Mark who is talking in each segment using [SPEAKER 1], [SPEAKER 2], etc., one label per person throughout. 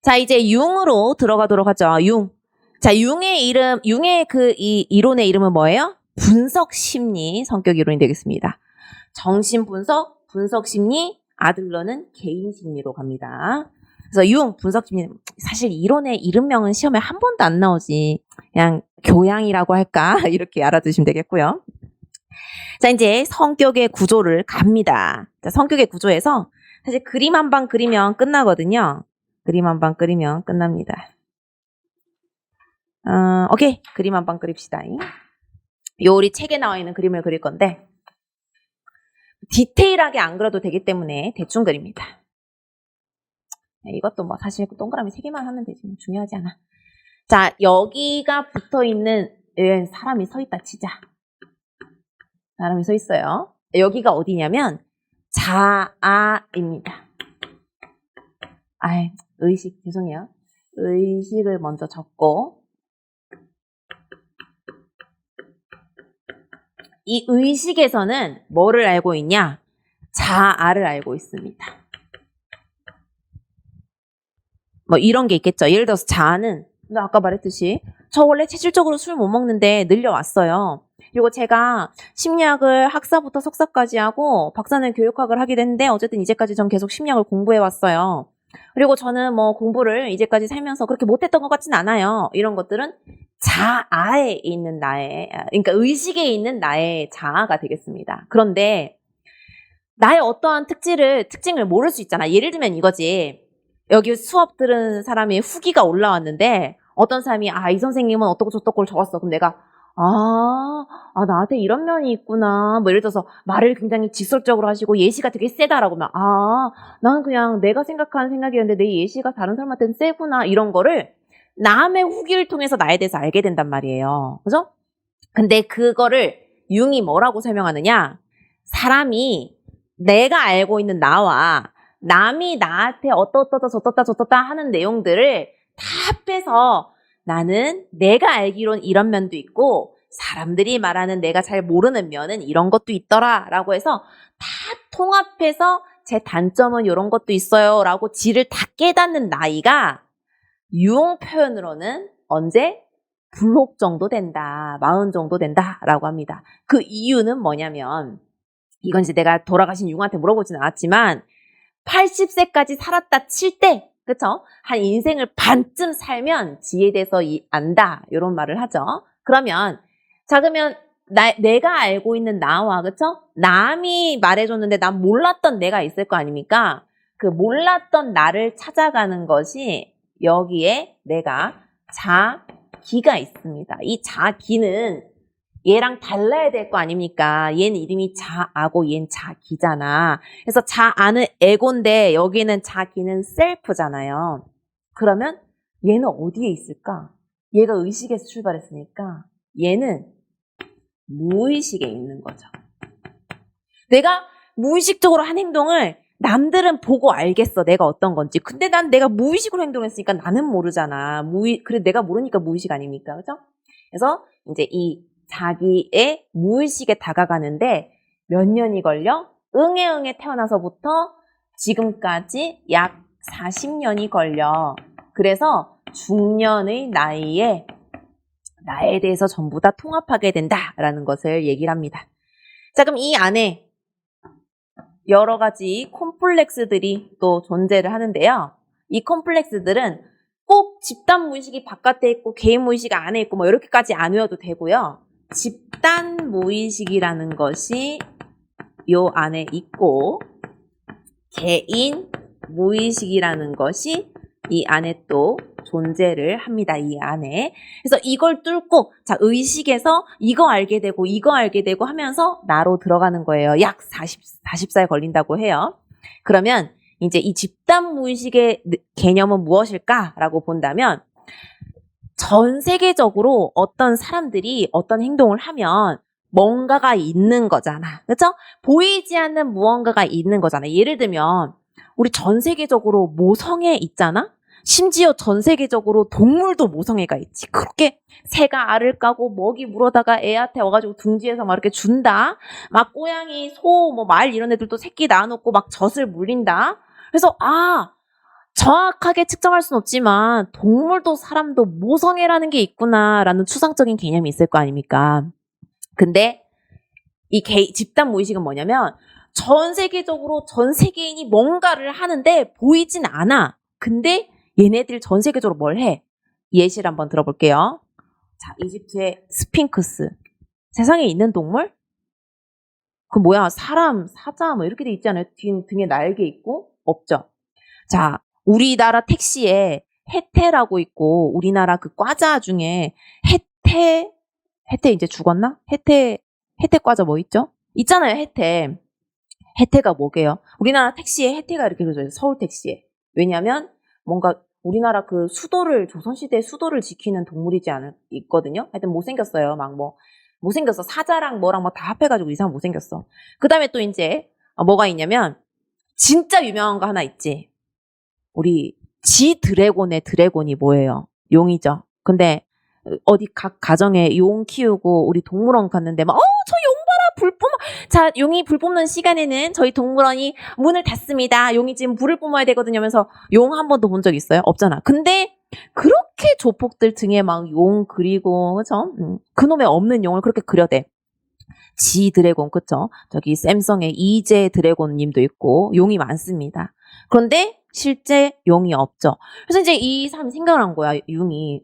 [SPEAKER 1] 자, 이제 융으로 들어가도록 하죠. 융. 자, 융의 이름, 융의 이 이론의 이름은 뭐예요? 분석 심리 성격 이론이 되겠습니다. 정신 분석, 분석 심리, 아들러는 개인 심리로 갑니다. 그래서 융, 분석 심리, 사실 이론의 이름명은 시험에 한 번도 안 나오지. 그냥 교양이라고 할까? 이렇게 알아두시면 되겠고요. 자, 이제 성격의 구조를 갑니다. 자, 성격의 구조에서 사실 그림 한 방 그리면 끝나거든요. 그림 한 방 그리면 끝납니다. 오케이. 그림 한 방 그립시다. 요 우리 책에 나와 있는 그림을 그릴 건데 디테일하게 안 그려도 되기 때문에 대충 그립니다. 이것도 뭐 사실 동그라미 3개만 하면 되지 중요하지 않아. 자, 여기가 붙어있는 사람이 서 있다 치자. 사람이 서 있어요. 여기가 어디냐면 자아입니다. 의식 죄송해요. 의식을 먼저 적고 이 의식에서는 뭐를 알고 있냐? 자아를 알고 있습니다. 뭐 이런 게 있겠죠. 예를 들어서 자아는 아까 말했듯이 저 원래 체질적으로 술 못 먹는데 늘려왔어요. 그리고 제가 심리학을 학사부터 석사까지 하고 박사는 교육학을 하게 됐는데 어쨌든 이제까지 전 계속 심리학을 공부해왔어요. 그리고 저는 뭐 공부를 이제까지 살면서 그렇게 못했던 것 같진 않아요. 이런 것들은 자아에 있는 나의, 그러니까 의식에 있는 나의 자아가 되겠습니다. 그런데 나의 어떠한 특징을 모를 수 있잖아. 예를 들면 이거지. 여기 수업 들은 사람이 후기가 올라왔는데 어떤 사람이 이 선생님은 어떻고 저떻고 적었어. 그럼 내가 나한테 이런 면이 있구나. 뭐 예를 들어서 말을 굉장히 직설적으로 하시고 예시가 되게 세다라고 하면 나는 그냥 내가 생각하는 생각이었는데 내 예시가 다른 사람한테는 세구나. 이런 거를 남의 후기를 통해서 나에 대해서 알게 된단 말이에요. 그죠? 근데 그거를 융이 뭐라고 설명하느냐? 사람이 내가 알고 있는 나와 남이 나한테 어떻다 저떻다 하는 내용들을 다 빼서 나는 내가 알기론 이런 면도 있고 사람들이 말하는 내가 잘 모르는 면은 이런 것도 있더라 라고 해서 다 통합해서 제 단점은 이런 것도 있어요 라고 지를 다 깨닫는 나이가 융 표현으로는 언제? 불혹 정도 된다. 40 정도 된다 라고 합니다. 그 이유는 뭐냐면 이건 이제 내가 돌아가신 융한테 물어보진 않았지만 80세까지 살았다 칠 때 그쵸? 한 인생을 반쯤 살면 지에 대해서 안다 이런 말을 하죠. 그러면 내가 알고 있는 나와 그쵸? 남이 말해줬는데 난 몰랐던 내가 있을 거 아닙니까? 그 몰랐던 나를 찾아가는 것이 여기에 내가 자기가 있습니다. 이 자기는 얘랑 달라야 될 거 아닙니까? 얘는 이름이 자아고 얘는 자기잖아. 그래서 자아는 에고인데 여기는 자기는 셀프잖아요. 그러면 얘는 어디에 있을까? 얘가 의식에서 출발했으니까 얘는 무의식에 있는 거죠. 내가 무의식적으로 한 행동을 남들은 보고 알겠어. 내가 어떤 건지. 근데 내가 무의식으로 행동했으니까 나는 모르잖아. 그래 내가 모르니까 무의식 아닙니까? 그죠? 그래서 이제 이 자기의 무의식에 다가가는데 몇 년이 걸려? 응애 태어나서부터 지금까지 약 40년이 걸려. 그래서 중년의 나이에 나에 대해서 전부 다 통합하게 된다라는 것을 얘기를 합니다. 자, 그럼 이 안에 여러 가지 콤플렉스들이 또 존재를 하는데요. 이 콤플렉스들은 꼭 집단 무의식이 바깥에 있고 개인 무의식 안에 있고 뭐 이렇게까지 안 외워도 되고요. 집단 무의식이라는 것이 요 안에 있고 개인 무의식이라는 것이 이 안에 또 존재를 합니다. 이 안에. 그래서 이걸 뚫고 의식에서 이거 알게 되고 하면서 나로 들어가는 거예요. 약 40살 걸린다고 해요. 그러면 이제 이 집단 무의식의 개념은 무엇일까라고 본다면 전 세계적으로 어떤 사람들이 어떤 행동을 하면 뭔가가 있는 거잖아. 그렇죠? 보이지 않는 무언가가 있는 거잖아. 예를 들면 우리 전 세계적으로 모성애 있잖아? 심지어 전 세계적으로 동물도 모성애가 있지. 그렇게 새가 알을 까고 먹이 물어다가 애한테 와가지고 둥지에서 막 이렇게 준다. 막 고양이, 소, 말 이런 애들도 새끼 낳아놓고 막 젖을 물린다. 그래서 정확하게 측정할 수는 없지만 동물도 사람도 모성애라는 게 있구나라는 추상적인 개념이 있을 거 아닙니까? 근데 이 집단 무의식은 뭐냐면 전 세계적으로 전 세계인이 뭔가를 하는데 보이진 않아. 근데 얘네들 전 세계적으로 뭘 해? 예시를 한번 들어볼게요. 자, 이집트의 스핑크스. 세상에 있는 동물? 그 뭐야? 사람, 사자 뭐 이렇게 돼 있지 않아요? 등에 날개 있고? 없죠. 자, 우리나라 택시에 혜태라고 있고 우리나라 그 과자 중에 혜태 이제 죽었나? 혜태 과자 뭐 있죠? 있잖아요, 혜태. 혜태가 뭐게요? 우리나라 택시에 혜태가 이렇게 그려져요. 서울 택시에. 왜냐면 뭔가 우리나라 그 수도를 조선시대 수도를 지키는 동물이지 있거든요. 하여튼 못생겼어요. 막 뭐 못생겼어. 사자랑 뭐랑 뭐 다 합해가지고 이상 못생겼어. 그 다음에 또 이제 뭐가 있냐면 진짜 유명한 거 하나 있지. 우리 드래곤의 드래곤이 뭐예요? 용이죠. 근데 어디 각 가정에 용 키우고 우리 동물원 갔는데 막 저 용 봐라 불 뿜어. 자, 용이 불 뿜는 시간에는 저희 동물원이 문을 닫습니다. 용이 지금 불을 뿜어야 되거든요 하면서 용 한 번도 본 적 있어요? 없잖아. 근데 그렇게 조폭들 등에 막 용 그리고 그죠? 그놈의 없는 용을 그렇게 그려대. 드래곤 그쵸? 저기 샘성의 이재 드래곤 님도 있고 용이 많습니다. 그런데 실제 용이 없죠. 그래서 이제 이 사람이 생각을 한 거야. 용이.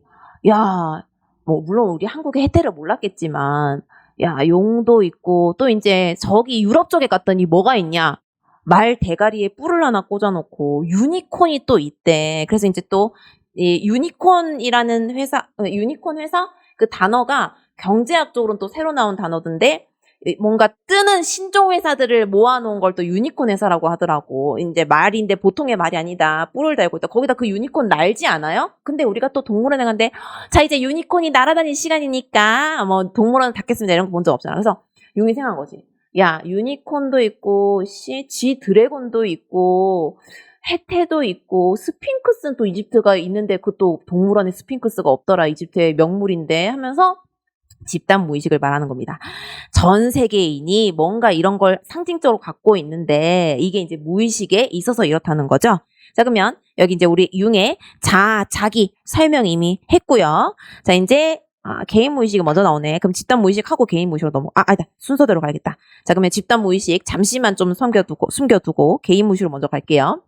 [SPEAKER 1] 야, 뭐 물론 우리 한국의 혜태를 몰랐겠지만 야, 용도 있고 또 이제 저기 유럽 쪽에 갔더니 뭐가 있냐? 말 대가리에 뿔을 하나 꽂아놓고 유니콘이 또 있대. 그래서 이제 또 이 유니콘이라는 회사, 유니콘 회사 그 단어가 경제학적으로는 또 새로 나온 단어던데 뭔가 뜨는 신종 회사들을 모아놓은 걸 또 유니콘 회사라고 하더라고. 이제 말인데 보통의 말이 아니다. 뿔을 달고 있다. 거기다 그 유니콘 날지 않아요? 근데 우리가 또 동물원에 갔는데 자 이제 유니콘이 날아다닐 시간이니까 뭐 동물원 닫겠습니다 이런 거 본 적 없잖아. 그래서 용이 생각한 거지. 야 유니콘도 있고 드래곤도 있고 혜태도 있고 스핑크스는 또 이집트가 있는데 그것도 동물원에 스핑크스가 없더라. 이집트의 명물인데 하면서 집단 무의식을 말하는 겁니다. 전 세계인이 뭔가 이런 걸 상징적으로 갖고 있는데 이게 이제 무의식에 있어서 이렇다는 거죠. 자, 그러면 여기 이제 우리 융의 자기 설명 이미 했고요. 자, 이제 개인 무의식이 먼저 나오네. 그럼 집단 무의식하고 개인 무의식으로 아니다. 순서대로 가야겠다. 자, 그러면 집단 무의식 잠시만 좀 숨겨두고 개인 무의식으로 먼저 갈게요.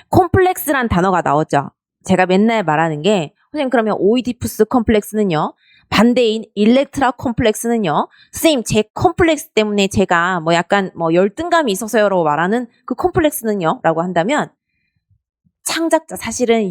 [SPEAKER 1] 콤플렉스란 단어가 나오죠. 제가 맨날 말하는 게 선생님 그러면 오이디푸스 컴플렉스는요. 반대인 일렉트라 콤플렉스는요. 선생님 제 콤플렉스 때문에 제가 뭐 약간 뭐 열등감이 있어서요라고 말하는 그 콤플렉스는요. 라고 한다면 창작자 사실은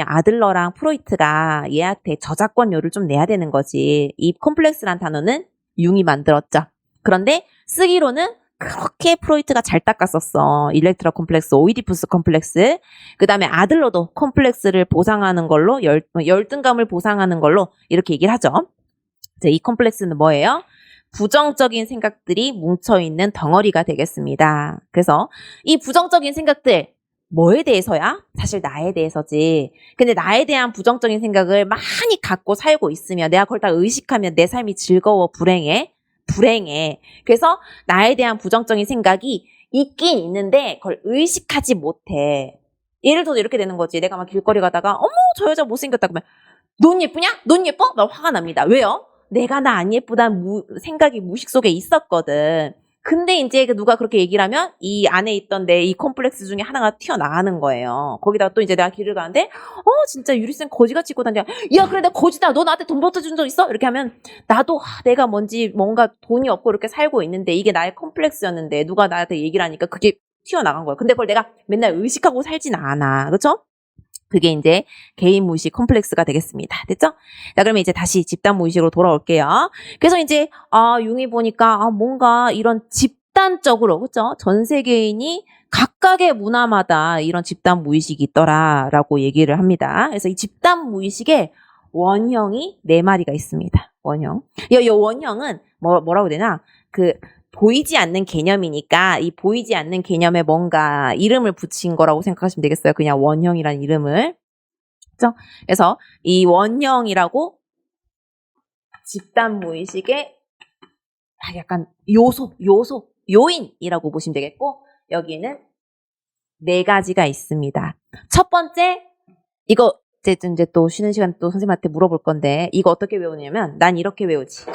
[SPEAKER 1] 아들러랑 프로이트가 얘한테 저작권료를 좀 내야 되는 거지. 이 콤플렉스란 단어는 융이 만들었죠. 그런데 쓰기로는 그렇게 프로이트가 잘 닦았었어. 일렉트라 콤플렉스, 오이디푸스 콤플렉스. 그 다음에 아들러도 콤플렉스를 보상하는 걸로, 열등감을 보상하는 걸로 이렇게 얘기를 하죠. 자, 이 콤플렉스는 뭐예요? 부정적인 생각들이 뭉쳐있는 덩어리가 되겠습니다. 그래서 이 부정적인 생각들, 뭐에 대해서야? 사실 나에 대해서지. 근데 나에 대한 부정적인 생각을 많이 갖고 살고 있으면 내가 그걸 다 의식하면 내 삶이 즐거워, 불행해. 그래서 나에 대한 부정적인 생각이 있긴 있는데 그걸 의식하지 못해. 예를 들어 이렇게 되는 거지. 내가 막 길거리 가다가 어머 저 여자 못생겼다 그러면 넌 예쁘냐? 넌 예뻐? 나 화가 납니다. 왜요? 내가 나 안 예쁘다는 생각이 무의식 속에 있었거든. 근데 이제 누가 그렇게 얘기를 하면 이 안에 있던 내 이 콤플렉스 중에 하나가 튀어나가는 거예요. 거기다가 또 이제 내가 길을 가는데 진짜 유리쌤 거지같이 입고 다녀. 야 그래 나 거지다. 너 나한테 돈 벌어준 적 있어? 이렇게 하면 나도 내가 뭔가 돈이 없고 이렇게 살고 있는데 이게 나의 콤플렉스였는데 누가 나한테 얘기를 하니까 그게 튀어나간 거야. 근데 그걸 내가 맨날 의식하고 살진 않아. 그렇죠? 그게 이제 개인 무의식 콤플렉스가 되겠습니다. 됐죠? 자, 그러면 이제 다시 집단 무의식으로 돌아올게요. 그래서 이제, 융이 보니까, 뭔가 이런 집단적으로, 그죠? 전 세계인이 각각의 문화마다 이런 집단 무의식이 있더라라고 얘기를 합니다. 그래서 이 집단 무의식에 원형이 4마리가 있습니다. 원형. 이 원형은 뭐라고 해야 되나? 보이지 않는 개념이니까 이 보이지 않는 개념에 뭔가 이름을 붙인 거라고 생각하시면 되겠어요. 그냥 원형이라는 이름을. 그렇죠? 그래서 이 원형이라고 집단 무의식의 약간 요인이라고 보시면 되겠고 여기는 4가지가 있습니다. 첫 번째, 이거 이제 또 쉬는 시간 또 선생님한테 물어볼 건데 이거 어떻게 외우냐면 난 이렇게 외우지.